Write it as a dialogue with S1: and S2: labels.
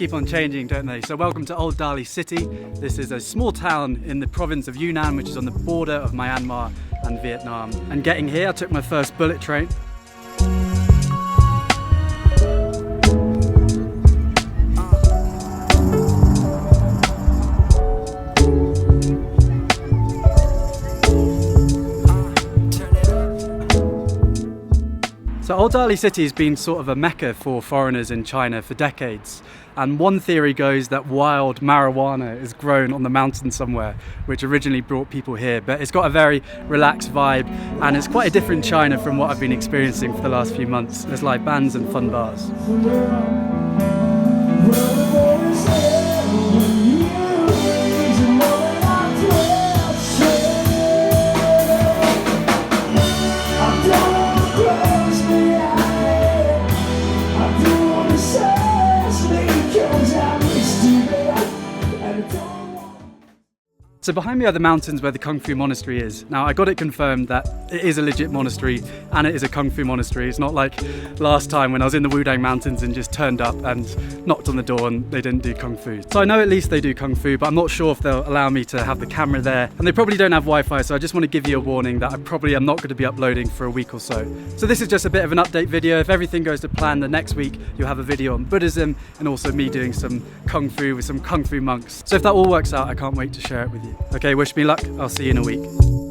S1: keep on changing, don't they? So welcome to Old Dali City. This is a small town in the province of Yunnan, which is on the border of Myanmar and Vietnam. And getting here, I took my first bullet train. So Old Dali City has been sort of a mecca for foreigners in China for decades. And one theory goes that wild marijuana is grown on the mountain somewhere, which originally brought people here. But it's got a very relaxed vibe, and it's quite a different China from what I've been experiencing for the last few months. There's live bands and fun bars. So behind me are the mountains where the Kung Fu Monastery is. Now I got it confirmed that it is a legit monastery and it is a Kung Fu monastery. It's not like last time when I was in the Wudang Mountains and just turned up and knocked on the door and they didn't do Kung Fu. So I know at least they do Kung Fu, but I'm not sure if they'll allow me to have the camera there. And they probably don't have Wi-Fi, so I just want to give you a warning that I probably am not going to be uploading for a week or so. So this is just a bit of an update video. If everything goes to plan, the next week you'll have a video on Buddhism and also me doing some Kung Fu with some Kung Fu monks. So if that all works out, I can't wait to share it with you. Okay, wish me luck. I'll see you in a week.